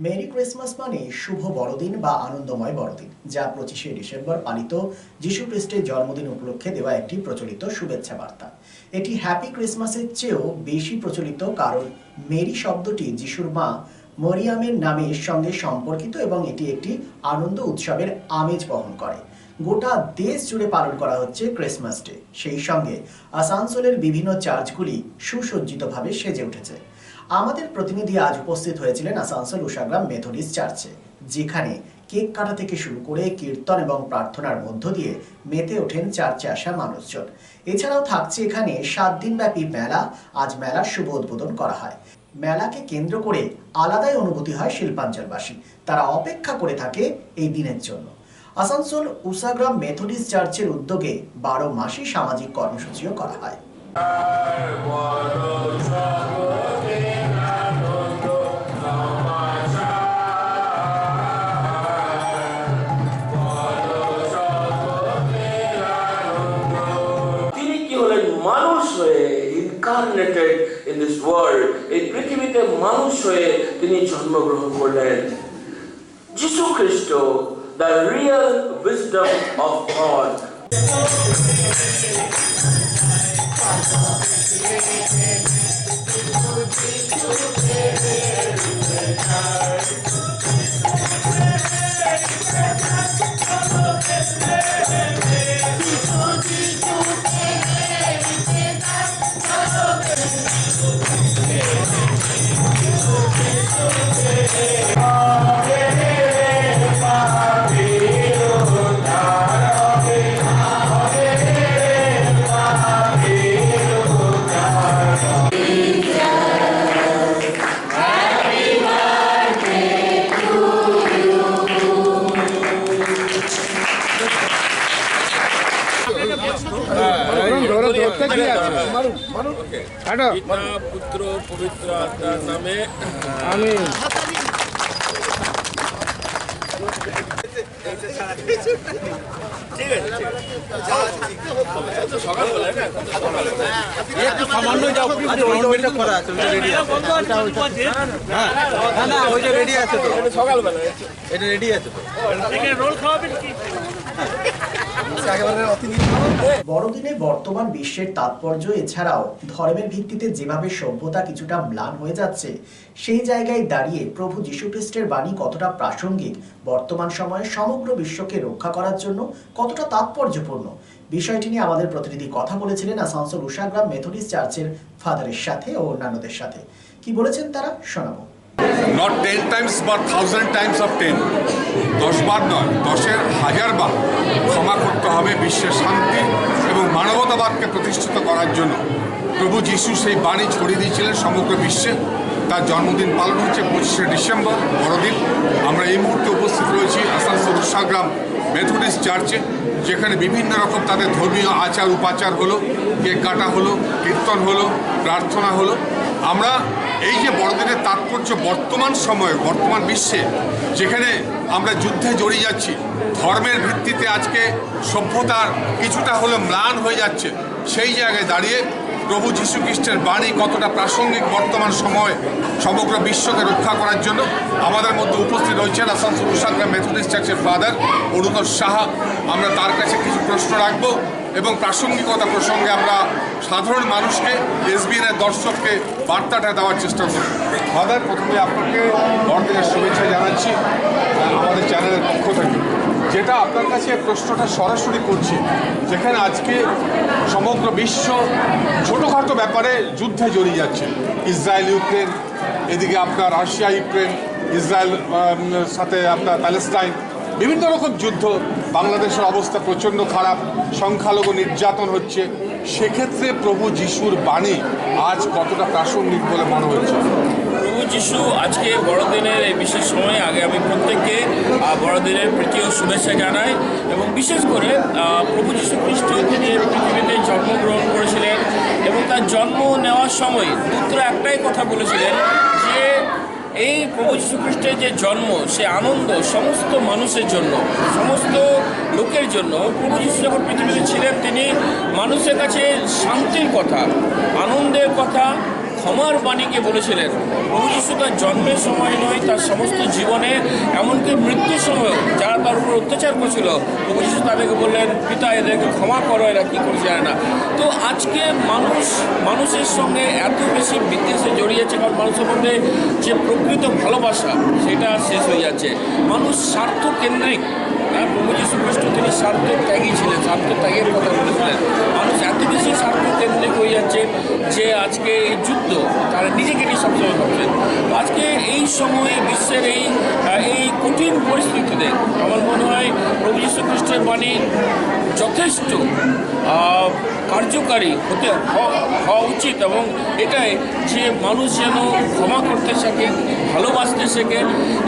Merry Christmas মানে শুভ বড়দিন বা আনন্দময় বড়দিন, যা 25শে ডিসেম্বর পালিত যীশু খ্রিস্টের জন্মদিন উপলক্ষে দেওয়া একটি প্রচলিত শুভেচ্ছা বার্তা। এটি হ্যাপি ক্রিসমাসের চেয়েও বেশি প্রচলিত, কারণ মেরি শব্দটি যিশুর মা মরিয়ামের নামের সঙ্গে সম্পর্কিত এবং এটি একটি আনন্দ উৎসবের আমেজ বহন করে। গোটা দেশ জুড়ে পালন করা হচ্ছে ক্রিসমাস ডে। সেই সঙ্গে আসানসোলের বিভিন্ন চার্চগুলি সুসজ্জিতভাবে সেজে উঠেছে। আমাদের প্রতিনিধি আজ উপস্থিত হয়েছিলেন আসানসোল উষাগ্রাম মেথডিস্ট চার্চে, যেখানে কেক কাটা থেকে শুরু করে কীর্তন এবং প্রার্থনার মধ্য দিয়ে মেতে ওঠেন চার্চে আসা মানুষজন। এছাড়াও থাকছে এখানে 7 দিনব্যাপী মেলা। আজ মেলার শুভ উদ্বোধন করা হয়। মেলাকে কেন্দ্র করে আলাদাই অনুভূতি হয় শিল্পাঞ্চলবাসী। তারা অপেক্ষা করে থাকে এই দিনের জন্য। আসানসোল উষাগ্রাম মেথডিস্ট চার্চের উদ্যোগে 12 মাসই সামাজিক কর্মসূচিও করা হয়। মানুষ হয়ে ইনকার্নেটেড ইন দিস ওয়ার্ল্ড, এই পৃথিবীতে মানুষ হয়ে তিনি জন্মগ্রহণ করলেন। যিশু খ্রিস্ট, the real wisdom of God. পুত্র পবিত্র আত্মার নামে আমিন। বড়দিনে বর্তমান বিশ্বের তাৎপর্য এছাড়াও ধর্মের ভিত্তিতে যেভাবে সভ্যতা কিছুটা ম্লান হয়ে যাচ্ছে, সেই জায়গায় দাঁড়িয়ে প্রভু যীশু খ্রিস্টের বাণী কতটা প্রাসঙ্গিক, বর্তমান সময়ে সমগ্র বিশ্বকে রক্ষা করার জন্য কতটা তাৎপর্যপূর্ণ, বিষয়টি নিয়ে আমাদের প্রতিনিধি কথা বলেছিলেন আসানসোল উষাগ্রাম মেথডিস্ট চার্চের ফাদারের সাথে ও অন্যান্যদের সাথে। কি বলেছেন তারা শোনাবো। Not 10 times but 1000 times of 10, 10 বার নয়, 10-এর 1000 বার ক্ষমা করতে হবে বিশ্বের শান্তি এবং মানবতাবাদকে প্রতিষ্ঠিত করার জন্য। প্রভু যিশু সেই বাণী ছড়িয়ে দিয়েছিলেন সমগ্র বিশ্বে। তার জন্মদিন পালন হচ্ছে 25শে ডিসেম্বর, বড়দিন। আমরা এই মুহূর্তে উপস্থিত রয়েছি আসানসোল উষাগ্রাম মেথডিস্ট চার্চে, যেখানে বিভিন্ন রকম তাদের ধর্মীয় আচার উপাচার হলো, কেক কাটা হলো, কীর্তন হলো, প্রার্থনা হলো। আমরা এই যে বড়দিনের তাৎপর্য বর্তমান সময়ে, বর্তমান বিশ্বে যেখানে আমরা যুদ্ধে জড়িয়ে যাচ্ছি, ধর্মের ভিত্তিতে আজকে সভ্যতার কিছুটা হলে ম্লান হয়ে যাচ্ছে, সেই জায়গায় দাঁড়িয়ে প্রভু যীশু খ্রিস্টের বাণী কতটা প্রাসঙ্গিক বর্তমান সময়ে সমগ্র বিশ্বকে রক্ষা করার জন্য। আমাদের মধ্যে উপস্থিত রয়েছেন আসানসোল উষাগ্রাম মেথডিস্ট চার্চের ফাদার অরুণোদয় সাহা। আমরা তার কাছে কিছু প্রশ্ন রাখবো এবং প্রাসঙ্গিকতা প্রসঙ্গে আমরা সাধারণ মানুষকে, এসবিএনের দর্শককে বার্তাটা দেওয়ার চেষ্টা করব। ফাদার, প্রথমে আপনাকে বড়দিনের শুভেচ্ছা জানাচ্ছি আমাদের চ্যানেলের পক্ষ থেকে। যেটা আপনার কাছে প্রশ্নটা সরাসরি করছি, যেখানে আজকে সমগ্র বিশ্ব ছোটোখাটো ব্যাপারে যুদ্ধে জড়িয়ে যাচ্ছে, ইসরায়েল ইউক্রেন, এদিকে আপনার রাশিয়া ইউক্রেন, ইসরায়েল সাথে আপনার প্যালেস্টাইন, বিভিন্ন রকম যুদ্ধ। বাংলাদেশের অবস্থা প্রচণ্ড খারাপ, সংখ্যালঘু নির্যাতন হচ্ছে। সেক্ষেত্রে প্রভু যিশুর বাণী আজ কতটা প্রাসঙ্গিক বলে মনে হচ্ছে? প্রভু যিশু আজকে বড়দিনের এই বিশেষ সময়ে আগে আমি প্রত্যেককে বড়দিনের প্রীতীয় শুভেচ্ছা জানাই। এবং বিশেষ করে প্রভু যীশু খ্রিস্ট তিনি পৃথিবীতে জন্মগ্রহণ করেছিলেন এবং তার জন্ম নেওয়ার সময় পুত্র একটাই কথা বলেছিলেন যে এই প্রভু যীশু খ্রিস্টের যে জন্ম, সে আনন্দ সমস্ত মানুষের জন্য, সমস্ত লোকের জন্য। প্রভু যীশু যখন পৃথিবীতে ছিলেন তিনি মানুষের কাছে শান্তির কথা, আনন্দের কথা, ক্ষমার বাণীকে বলেছিলেন। প্রভু যিশু তার জন্মের সময় নয়, তার সমস্ত জীবনে, এমনকি মৃত্যুর সময়ও যারা তার উপর অত্যাচার করছিল, প্রভু যিশু তাদেরকে বললেন, পিতা এদেরকে ক্ষমা করো, এরা কী করে জানে না। তো আজকে মানুষের সঙ্গে এত বেশি বিদ্বেষে জড়িয়েছে, কারণ মানুষের মধ্যে যে প্রকৃত ভালোবাসা সেটা শেষ হয়ে যাচ্ছে। মানুষ স্বার্থ কেন্দ্রিক। প্রভু যীশু খ্রিস্ট তিনি স্বার্থ ত্যাগী ছিলেন, স্বার্থ ত্যাগের কথা বলেছিলেন। মানুষ এত বেশি স্বার্থ কেন্দ্রিক হয়ে যাচ্ছে যে আজকে এই যুদ্ধ তারা নিজেকে নিয়ে সবসময় ভাবছেন। আজকে এই সময়ে বিশ্বের এই কঠিন পরিস্থিতিতে আমার মনে হয় প্রভু যীশু খ্রিস্টের বাণী যথেষ্ট কার্যকারী হওয়া উচিত, এবং এটাই যে মানুষ যেন ক্ষমা করতে শেখে, ভালোবাসতে শেখে,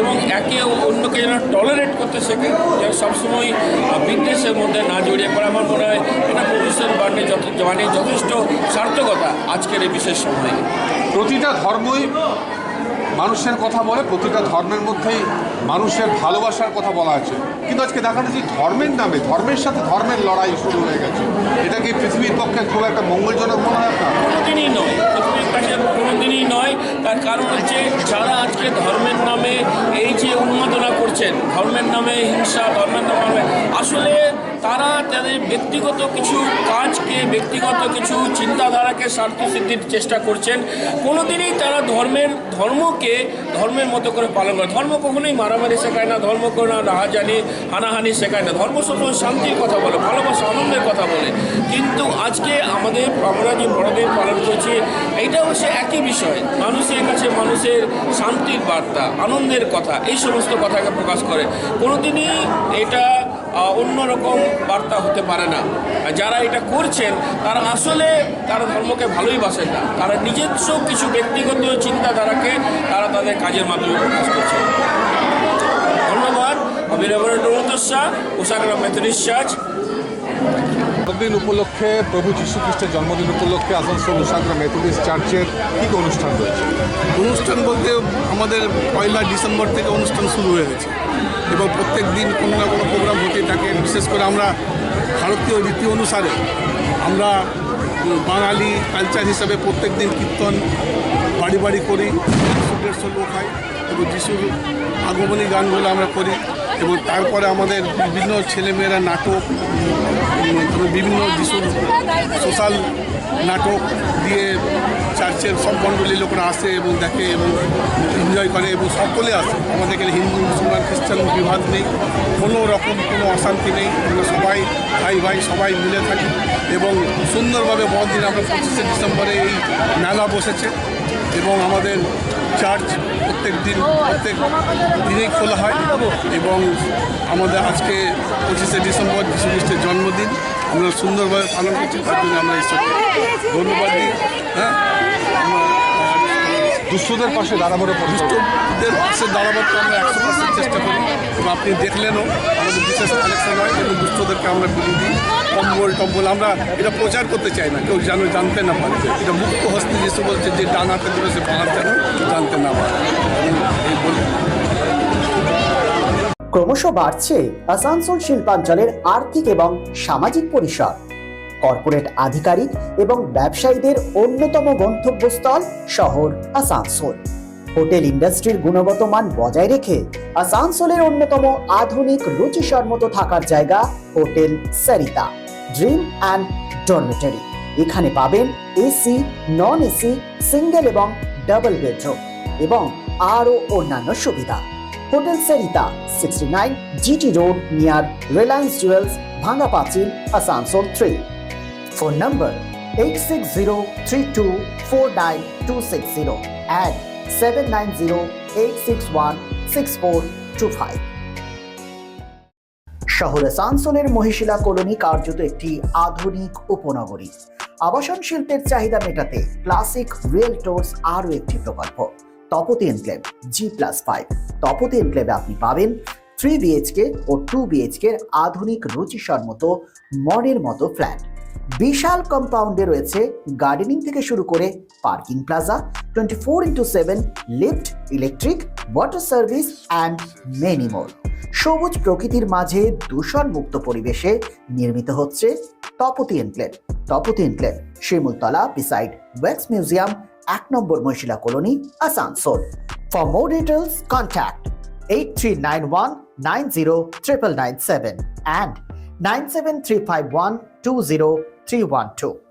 এবং একে অন্যকে যেন টলারেট করতে শেখে, যেন সবসময় বিদ্বেষের মধ্যে না জড়িয়ে পড়ে। আমার মনে হয় এটা প্রভুর বাণী যথেষ্ট সার্থকতা আজকের এই বিশেষ সময়ে। প্রতিটা ধর্মই মানুষের কথা বলে, প্রতিটা ধর্মের মধ্যেই মানুষের ভালোবাসার কথা বলা আছে, কিন্তু আজকে দেখা যাচ্ছে ধর্মের নামে ধর্মের সাথে ধর্মের লড়াই শুরু হয়ে গেছে। এটা কি পৃথিবীর পক্ষে খুব একটা মঙ্গলজনক মনে হয় আপনার? কোনোদিনই নয়, পৃথিবীর কাছে কোনোদিনই নয়। তার কারণ হচ্ছে যারা আজকে ধর্মের নামে এই যে উন্মাদনা করছেন, ধর্মের নামে হিংসা, ধর্মের নামে আসলে তারা তাদের ব্যক্তিগত কিছু কাজকে, ব্যক্তিগত কিছু চিন্তাধারাকে স্বার্থসিদ্ধির চেষ্টা করছেন। কোনোদিনই তারা ধর্মকে ধর্মের মতো করে পালন করে। ধর্ম কখনোই মারামারি শেখায় না, ধর্ম কোনো হানাহানি শেখায় না। ধর্ম সবসময় শান্তির কথা বলে, ভালোবাসা, আনন্দের কথা বলে। কিন্তু আজকে আমরা যে বড়দিন পালন করছি, এইটা হচ্ছে একই বিষয়। মানুষের কাছে মানুষের শান্তির বার্তা, আনন্দের কথা, এই সমস্ত কথাকে প্রকাশ করে। কোনোদিনই এটা অন্যরকম বার্তা হতে পারে না। যারা এটা করছেন তারা আসলে তারা ধর্মকে ভালোই বাসেন না, তারা নিজস্ব কিছু ব্যক্তিগত চিন্তাধারাকে তারা তাদের কাজের মাধ্যমে প্রকাশ করছেন। ধন্যবাদ। আমি রেভারেন্ড অরুণ শাহ, কুশাগ্রাম মেথডিস্ট চার্চ। জন্মদিন উপলক্ষে, প্রভু যীশু খ্রিস্টের জন্মদিন উপলক্ষে আসানসোল কুশাগ্রাম মেথডিস্ট চার্চের কী অনুষ্ঠান রয়েছে? অনুষ্ঠান বলতে আমাদের 1 ডিসেম্বর থেকে অনুষ্ঠান শুরু হয়ে গেছে, এবং প্রত্যেক দিন কোনো না কোনো প্রোগ্রাম হতে থাকে। বিশেষ করে আমরা ভারতীয় রীতি অনুসারে আমরা বাঙালি কালচার হিসাবে প্রত্যেক দিন কীর্তন বাড়ি বাড়ি করি, 150 লোক হয়, এবং যিশুর আগমনী গানগুলো আমরা করি। এবং তারপরে আমাদের বিভিন্ন ছেলেমেয়েরা নাটক, বিভিন্ন যিশুর সোশ্যাল নাটক দিয়ে চার্চের সব মণ্ডলীর লোকরা আসে এবং দেখে এবং এনজয় করে, এবং সকলে আসে। আমাদের এখানে হিন্দু, মুসলমান, খ্রিস্টান বিভাগ নেই, কোনো রকম কোনো অশান্তি নেই। আমরা সবাই ভাই সবাই মিলে থাকি, এবং সুন্দরভাবে বড়দিন আমরা 25শে ডিসেম্বরে এই মেলা বসেছে, এবং আমাদের চার্চ প্রত্যেক দিনেই খোলা হয়। এবং আমাদের আজকে 25শে ডিসেম্বর যীশু খ্রিস্টের জন্মদিন আমরা সুন্দরভাবে পালন করছি, তার জন্য আমরা ঈশ্বরকে ধন্যবাদ দিই। হ্যাঁ, দুস্থদের পাশে দাঁড়াবার দুষ্টদের পাশে দাঁড়াবার তো আমরা 100% চেষ্টা করি, এবং আপনি দেখলেনও আমাদের বিশেষ কালেকশন হয়, এবং দুস্থদেরকে আমরা বিলি দিই, কম্বল। আমরা এটা প্রচার করতে চাই না, কেউ যেন জানতে না পারে। এটা মুক্ত হস্তে যিশু বলছে যে ডান হাতে ধরে সে বাঁ যেন জানতে না পারে। এই বলে ক্রমশ বাড়ছে আসানসোল শিল্পাঞ্চলের আর্থিক এবং সামাজিক পরিসর। কর্পোরেট আধিকারিক এবং ব্যবসায়ীদের অন্যতম গন্তব্যস্থল শহর আসানসোল। হোটেল ইন্ডাস্ট্রির গুণগত মান বজায় রেখে আসানসোলের অন্যতম আধুনিক রুচিসম্মত থাকার জায়গা hotel Sarita dream and dormitory. এখানে পাবেন এসি, নন এসি, সিঙ্গেল এবং ডাবল বেডরুম এবং আরও অন্যান্য সুবিধা। Hotel Sarita 69 GT Road near Reliance Jewels, Bhanga Pachil, Asansol 3. Phone number 8603249260 and 7908616425. শহর আসানসোলের মহিশিলা কলোনি কার্যত একটি আধুনিক উপনগরী। আবাসন শিল্পের চাহিদা মেটাতে ক্লাসিক রিয়েলটরস আরও একটি প্রকল্প, তপতি এনক্লেভ G+5। তপতি এনক্লেভে আপনি পাবেন 3 BHK ও 2 BHK আধুনিক রুচিসম্মত মনের মতো ফ্ল্যাট। বিশাল কম্পাউন্ডে রয়েছে গার্ডেনিং থেকে শুরু করে parking plaza, 24x7 lift, electric, water service and many more. সবুজ প্রকৃতির মাঝে দূষণ মুক্ত পরিবেশে নির্মিত হচ্ছে Tapati enclave. Tapati enclave Shimultala beside wax museum 1 নম্বর মহিলা colony, Asansol. For more details, contact 8391909997 and 97351 20312.